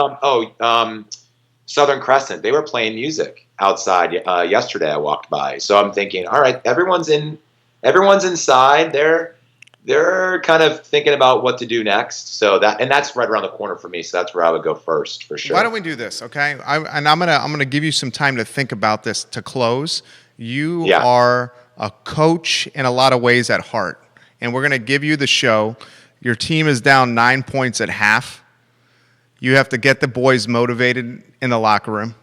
B: Southern Crescent, they were playing music outside yesterday. I walked by. So I'm thinking, all right, everyone's inside. They're kind of thinking about what to do next. So that's right around the corner for me. So that's where I would go first for sure.
A: Why don't we do this, okay? I'm gonna give you some time to think about this to close. You are a coach in a lot of ways at heart, and we're gonna give you the show. Your team is down 9 points at half. You have to get the boys motivated in the locker room.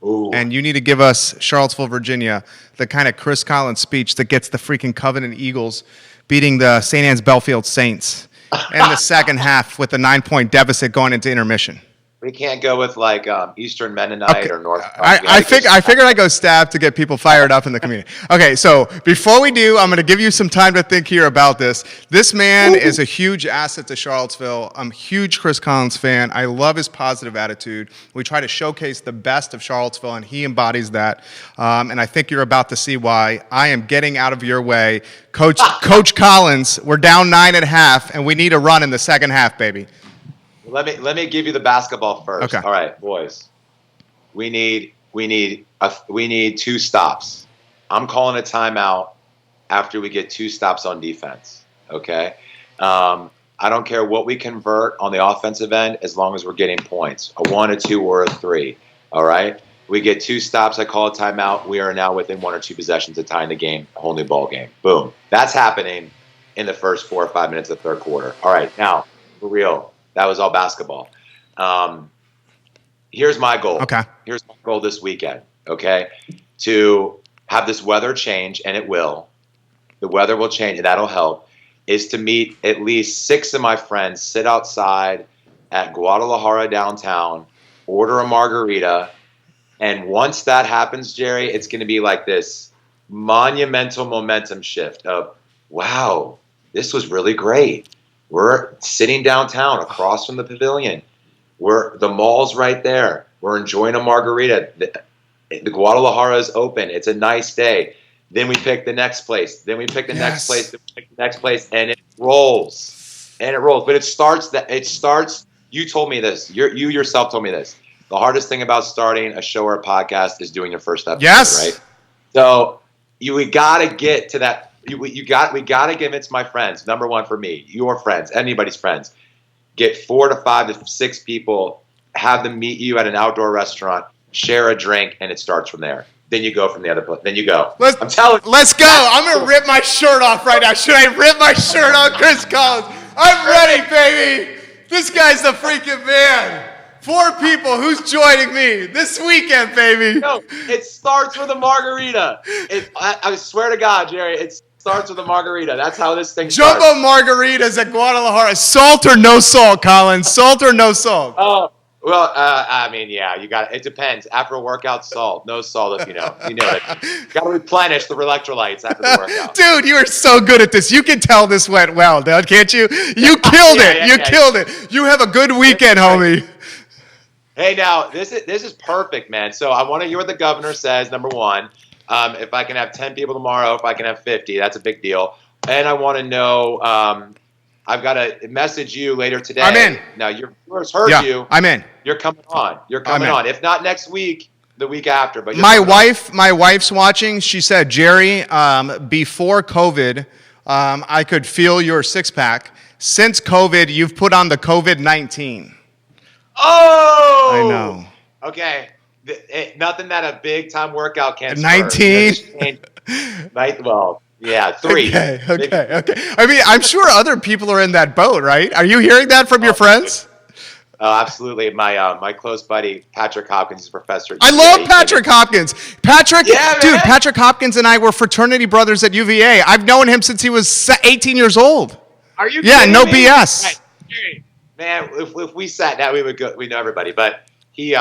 B: Ooh.
A: And you need to give us, Charlottesville, Virginia, the kind of Chris Collins speech that gets the freaking Covenant Eagles beating the St. Anne's Belfield Saints in the second half with a 9-point deficit going into intermission.
B: We can't go with like Eastern Mennonite or North.
A: I figured I'd go stab to get people fired up in the community. Okay, so before we do, I'm going to give you some time to think here about this. This man is a huge asset to Charlottesville. I'm a huge Chris Collins fan. I love his positive attitude. We try to showcase the best of Charlottesville, and he embodies that. And I think you're about to see why. I am getting out of your way. Coach Collins, we're down 9 at half, and we need a run in the second half, baby.
B: Let me give you the basketball first.
A: Okay.
B: All right, boys. We need 2 stops. I'm calling a timeout after we get 2 stops on defense. Okay. I don't care what we convert on the offensive end as long as we're getting points. A 1, a 2, or a 3. All right. We get 2 stops. I call a timeout. We are now within 1 or 2 possessions of tying the game. A whole new ball game. Boom. That's happening in the first 4 or 5 minutes of the third quarter. All right. Now, for real. That was all basketball. Here's my goal.
A: Okay.
B: Here's my goal this weekend, okay? To have this weather change, and it will. The weather will change, and that'll help, is to meet at least 6 of my friends, sit outside at Guadalajara downtown, order a margarita, and once that happens, Jerry, it's going to be like this monumental momentum shift of, wow, this was really great. We're sitting downtown across from the pavilion. The mall's right there. We're enjoying a margarita. The Guadalajara is open. It's a nice day. Then we pick the next place. Then we pick the next place. Then we pick the next place, and it rolls. But it starts. You told me this. You yourself told me this. The hardest thing about starting a show or a podcast is doing your first episode.
A: Yes.
B: Right. So we got to get to that. We got to convince my friends. Number one for me, your friends, anybody's friends. Get 4 to 5 to 6 people. have them meet you at an outdoor restaurant, share a drink, and it starts from there. Then you go from the other place. Then you go. I'm telling you.
A: Let's go. I'm going to rip my shirt off right now. Should I rip my shirt off, Chris Collins? I'm ready, baby. This guy's the freaking man. 4 people. Who's joining me this weekend, baby?
B: No, it starts with a margarita. I swear to God, Jerry, it starts with a margarita. That's how this thing starts.
A: Jumbo margaritas at Guadalajara. Salt or no salt, Collins? Salt or no salt?
B: Oh. Well, I mean, yeah, you got it. Depends. After a workout, salt. No salt if you know it. You got to replenish the electrolytes after the workout.
A: Dude, you are so good at this. You can tell this went well, dude, can't you? You killed it. You killed it. You have a good weekend, homie.
B: Hey, now this is perfect, man. So I want to hear what the governor says. Number one, if I can have 10 people tomorrow, if I can have 50, that's a big deal. And I want to know. I've got to message you later today.
A: I'm in.
B: Now, your viewers heard you.
A: I'm in.
B: You're coming on. You're coming on. If not next week, the week after. But
A: my wife's watching. She said, Jerry, before COVID, I could feel your 6-pack. Since COVID, you've put on the COVID-19.
B: Oh!
A: I know.
B: Okay. Nothing that a big-time workout can't
A: 19?
B: Well... Yeah, 3.
A: Okay. I mean, I'm sure other people are in that boat, right? Are you hearing that from your friends?
B: Oh, absolutely. My close buddy, Patrick Hopkins, is a professor at
A: I
B: UVA.
A: love Patrick Hopkins. Dude, Patrick Hopkins and I were fraternity brothers at UVA. I've known him since he was 18 years old.
B: Are you
A: kidding
B: me?
A: BS.
B: Right. Man, if we sat down, we know everybody. But he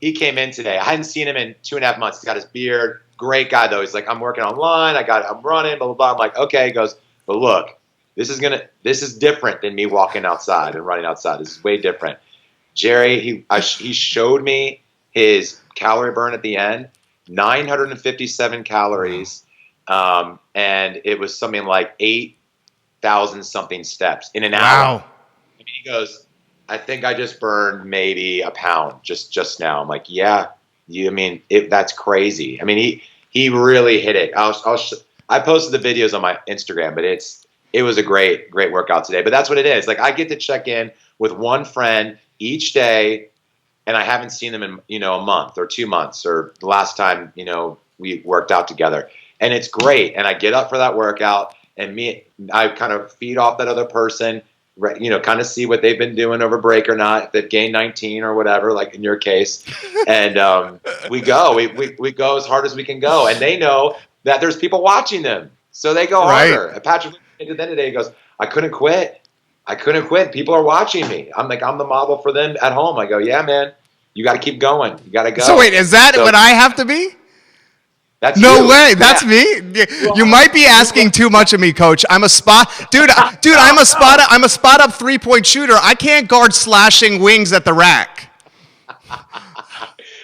B: came in today. I hadn't seen him in 2.5 months. He's got his beard. Great guy, though. He's like, I'm working online. I'm running, blah, blah, blah. I'm like, okay. He goes, but look, this is different than me walking outside and running outside. This is way different. Jerry, he showed me his calorie burn at the end, 957 calories, and it was something like 8,000 something steps in an hour. I mean, he goes, I think I just burned maybe a pound just now. I'm like, yeah. That's crazy. I mean, he really hit it. I posted the videos on my Instagram, but it was a great workout today. But that's what it is. Like, I get to check in with one friend each day, and I haven't seen them in a month or 2 months or the last time we worked out together, and it's great. And I get up for that workout, and I kind of feed off that other person. Kind of see what they've been doing over break or not, if they've gained 19 or whatever, like in your case. And we go as hard as we can go. And they know that there's people watching them. So they go harder. And Patrick, at the end of the day, he goes, I couldn't quit. People are watching me. I'm like, I'm the model for them at home. I go, yeah, man, you got to keep going. You got to go.
A: So wait, is that what I have to be?
B: That's
A: no
B: you.
A: way. That's me. You might be asking too much of me, Coach. I'm a spot, dude. I'm a spot up 3-point shooter. I can't guard slashing wings at the rack.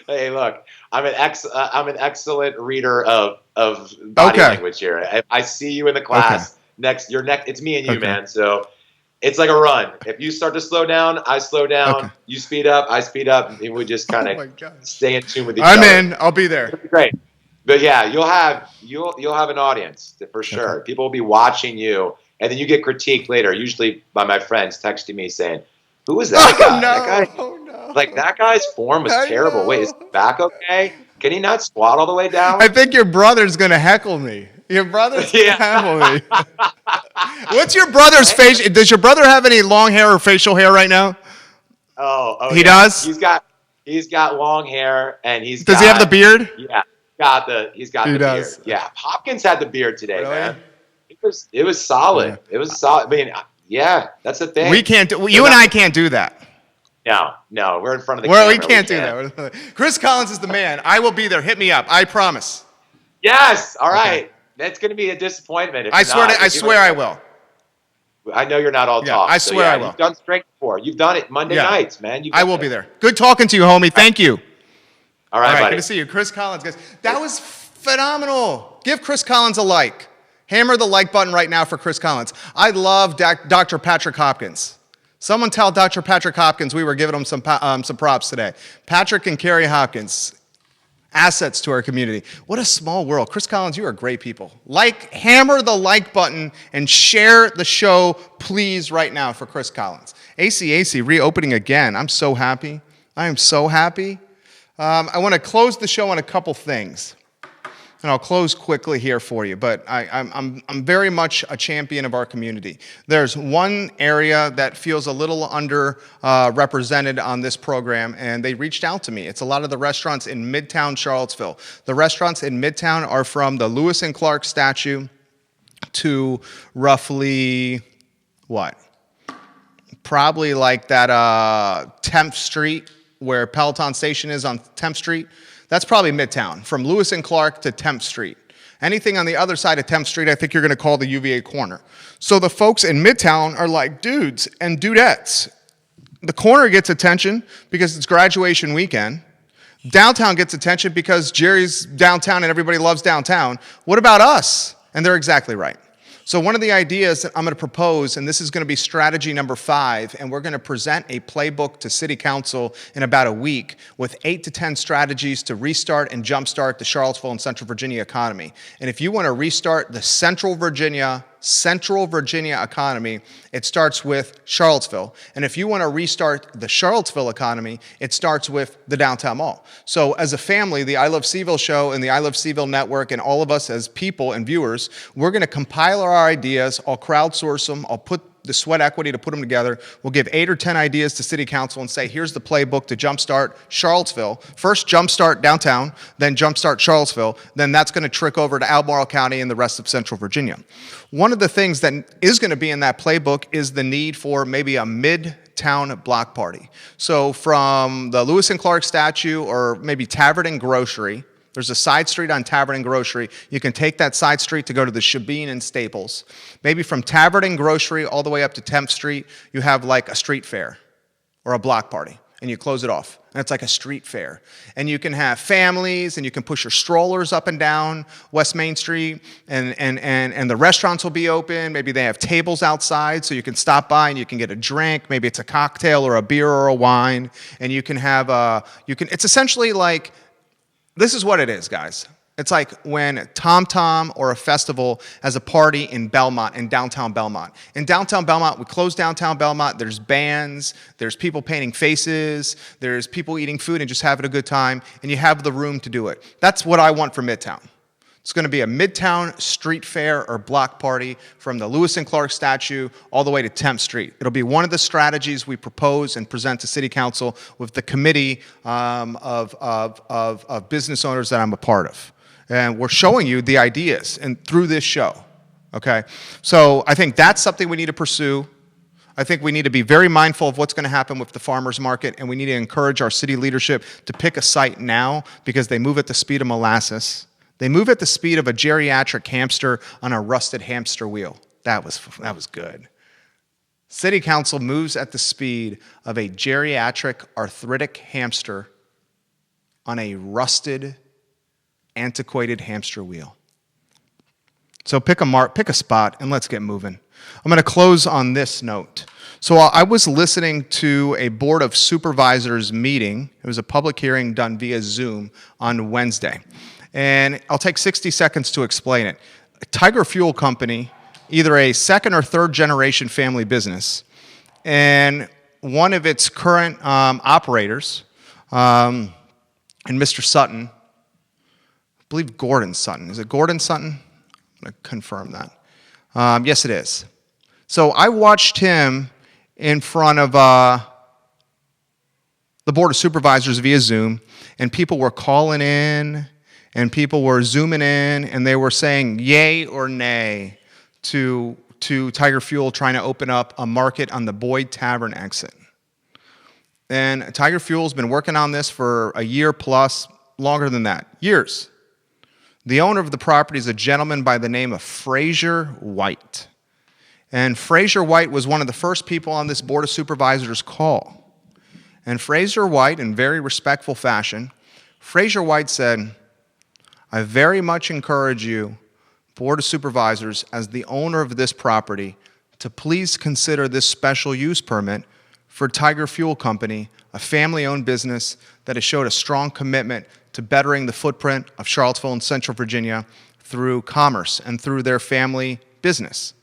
B: Hey, look, I'm an excellent reader of body language here. I see you in the class. Okay. It's me and you, man. So it's like a run. If you start to slow down, I slow down. Okay. You speed up, I speed up, and we just kind of stay in tune with each other.
A: I'm in. I'll be there.
B: Great. But yeah, you'll have an audience for sure. Okay. People will be watching you, and then you get critiqued later, usually by my friends texting me saying, "Who is that guy?
A: No.
B: Like that guy's form was terrible. Wait, is his back okay? Can he not squat all the way down?"
A: I think your brother's gonna heckle me. Your brother's gonna heckle me. What's your brother's facial? Does your brother have any long hair or facial hair right now?
B: Oh,
A: he does.
B: He's got long hair, and
A: Does he have the beard?
B: Yeah. He's got the beard. Yeah, Hopkins had the beard today, man. It was solid. Yeah. It was solid. I mean, yeah, that's the thing.
A: We can't do. You and I can't do that.
B: No, we're in front of the camera.
A: We can't do that. Chris Collins is the man. I will be there. Hit me up. I promise.
B: Yes. All right. Okay. That's going to be a disappointment.
A: I swear I will.
B: I know you're not all talk.
A: I swear I will.
B: You've done strength before. You've done it Monday nights, man.
A: I will be there. Good talking to you, homie. Thank you.
B: All right, buddy.
A: Good to see you. Chris Collins, guys. That was phenomenal. Give Chris Collins a like. Hammer the like button right now for Chris Collins. I love Dr. Patrick Hopkins. Someone tell Dr. Patrick Hopkins we were giving him some props today. Patrick and Carrie Hopkins, assets to our community. What a small world. Chris Collins, you are great people. Hammer the like button and share the show, please, right now for Chris Collins. ACAC reopening again. I'm so happy. I am so happy. I want to close the show on a couple things. And I'll close quickly here for you, but I'm very much a champion of our community. There's one area that feels a little represented on this program, and they reached out to me. It's a lot of the restaurants in Midtown Charlottesville. The restaurants in Midtown are from the Lewis and Clark statue to roughly, what? Probably like that 10th Street, where Peloton Station is on 10th Street. That's probably Midtown, from Lewis and Clark to 10th Street. Anything on the other side of 10th Street, I think you're going to call the UVA corner. So the folks in Midtown are like, dudes and dudettes. The corner gets attention because it's graduation weekend. Downtown gets attention because Jerry's downtown and everybody loves downtown. What about us? And they're exactly right. So one of the ideas that I'm going to propose, and this is going to be strategy number 5, and we're going to present a playbook to City Council in about a week with 8 to 10 strategies to restart and jumpstart the Charlottesville and Central Virginia economy. And if you want to restart the Central Virginia economy, it starts with Charlottesville. And if you want to restart the Charlottesville economy, it starts with the downtown mall. So as a family, the I Love CVille Show and the I Love CVille Network and all of us as people and viewers, we're going to compile our ideas, I'll crowdsource them, I'll put the sweat equity to put them together. We'll give 8 or 10 ideas to City Council and say, here's the playbook to jumpstart Charlottesville. First, jumpstart downtown, then jumpstart Charlottesville. Then that's going to trick over to Albemarle County and the rest of Central Virginia. One of the things that is going to be in that playbook is the need for maybe a Midtown block party. So from the Lewis and Clark statue or maybe Tavern and Grocery, there's a side street on Tavern and Grocery. You can take that side street to go to the Shabine and Staples. Maybe from Tavern and Grocery all the way up to 10th Street, you have like a street fair or a block party, and you close it off. And it's like a street fair. And you can have families, and you can push your strollers up and down West Main Street, and the restaurants will be open. Maybe they have tables outside, so you can stop by and you can get a drink. Maybe it's a cocktail or a beer or a wine, and you can have it's essentially like, this is what it is, guys. It's like when Tom Tom or a festival has a party in Belmont, in downtown Belmont. In downtown Belmont, we close downtown Belmont. There's bands, there's people painting faces, there's people eating food and just having a good time, and you have the room to do it. That's what I want for Midtown. It's going to be a Midtown street fair or block party from the Lewis and Clark statue all the way to 10th Street. It'll be one of the strategies we propose and present to City Council with the committee of business owners that I'm a part of. And we're showing you the ideas and through this show, okay? So I think that's something we need to pursue. I think we need to be very mindful of what's going to happen with the farmers market, and we need to encourage our city leadership to pick a site now because they move at the speed of molasses. They move at the speed of a geriatric hamster on a rusted hamster wheel. That was good. City Council moves at the speed of a geriatric arthritic hamster on a rusted, antiquated hamster wheel. So pick a spot, and let's get moving. I'm going to close on this note. So I was listening to a Board of Supervisors meeting. It was a public hearing done via Zoom on Wednesday. And I'll take 60 seconds to explain it. Tiger Fuel Company, either a second or third generation family business, and one of its current operators, and Mr. Sutton, I believe Gordon Sutton. Is it Gordon Sutton? I'm going to confirm that. Yes, it is. So I watched him in front of the Board of Supervisors via Zoom, and people were calling in, and people were zooming in, and they were saying yay or nay to Tiger Fuel trying to open up a market on the Boyd Tavern exit. And Tiger Fuel's been working on this for a year plus, longer than that, years. The owner of the property is a gentleman by the name of Fraser White. And Fraser White was one of the first people on this Board of Supervisors call. And Fraser White, in very respectful fashion, Fraser White said, I very much encourage you, Board of Supervisors, as the owner of this property, to please consider this special use permit for Tiger Fuel Company, a family-owned business that has showed a strong commitment to bettering the footprint of Charlottesville and Central Virginia through commerce and through their family business.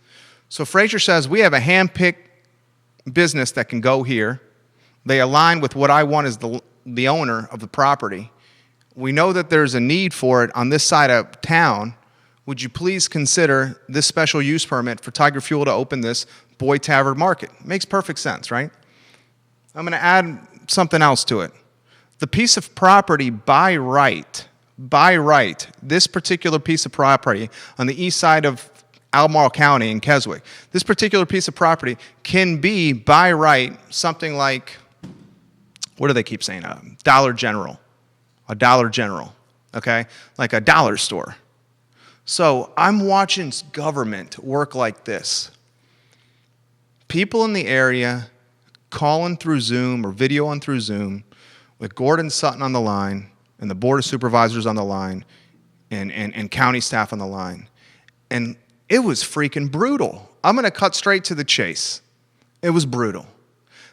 A: So Fraser says, we have a hand-picked business that can go here, They align with what I want as the owner of the property. We know that there's a need for it on this side of town. Would you please consider this special use permit for Tiger Fuel to open this Boy Tavern Market? Makes perfect sense, right? I'm going to add something else to it. The piece of property by right, this particular piece of property on the east side of Albemarle County in Keswick, this particular piece of property can be by right something like, what do they keep saying? Dollar General, okay? Like a dollar store. So I'm watching government work like this. People in the area calling through Zoom or videoing through Zoom with Gordon Sutton on the line and the Board of Supervisors on the line and county staff on the line. And it was freaking brutal. I'm going to cut straight to the chase. It was brutal.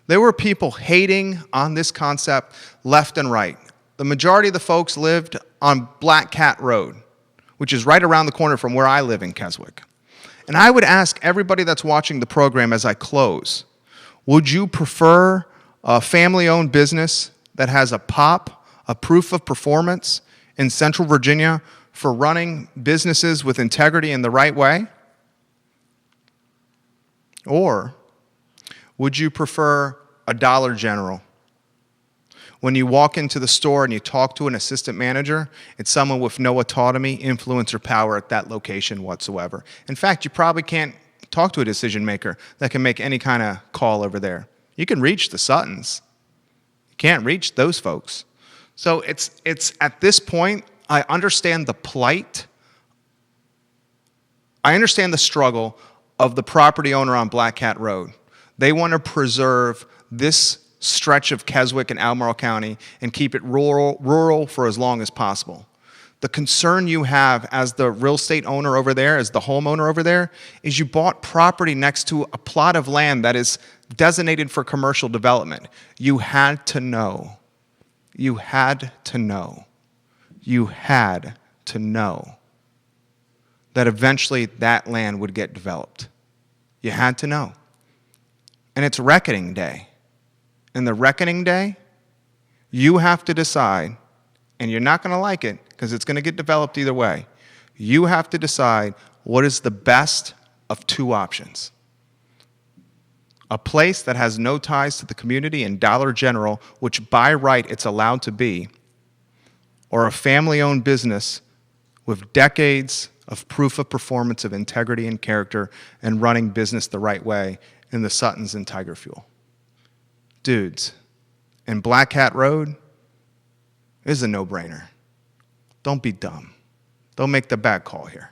A: There were people hating on this concept left and right. The majority of the folks lived on Black Cat Road, which is right around the corner from where I live in Keswick. And I would ask everybody that's watching the program as I close, would you prefer a family-owned business that has a POP, a proof of performance in Central Virginia for running businesses with integrity in the right way? Or would you prefer a Dollar General? When you walk into the store and you talk to an assistant manager, it's someone with no autonomy, influence, or power at that location whatsoever. In fact, you probably can't talk to a decision maker that can make any kind of call over there. You can reach the Suttons. You can't reach those folks. So it's at this point, I understand the plight. I understand the struggle of the property owner on Black Cat Road. They want to preserve this stretch of Keswick and Albemarle County and keep it rural for as long as possible. The concern you have as the real estate owner over there, as the homeowner over there, is you bought property next to a plot of land that is designated for commercial development. You had to know. You had to know. You had to know that eventually that land would get developed. You had to know. And it's reckoning day. And the reckoning day, you have to decide, and you're not going to like it because it's going to get developed either way. You have to decide what is the best of two options. A place that has no ties to the community and Dollar General, which by right it's allowed to be, or a family-owned business with decades of proof of performance of integrity and character and running business the right way in the Suttons and Tiger Fuel. Dudes, in Black Cat Road is a no-brainer. Don't be dumb. Don't make the bad call here.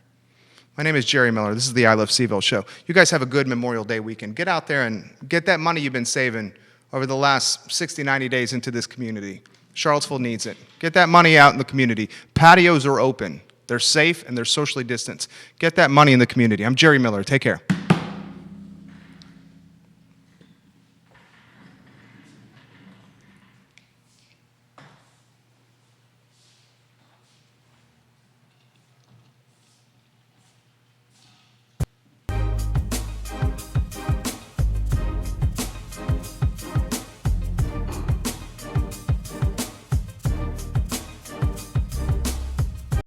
A: My name is Jerry Miller. This is the I Love CVille Show. You guys have a good Memorial Day weekend. Get out there and get that money you've been saving over the last 60, 90 days into this community. Charlottesville needs it. Get that money out in the community. Patios are open. They're safe and they're socially distanced. Get that money in the community. I'm Jerry Miller. Take care.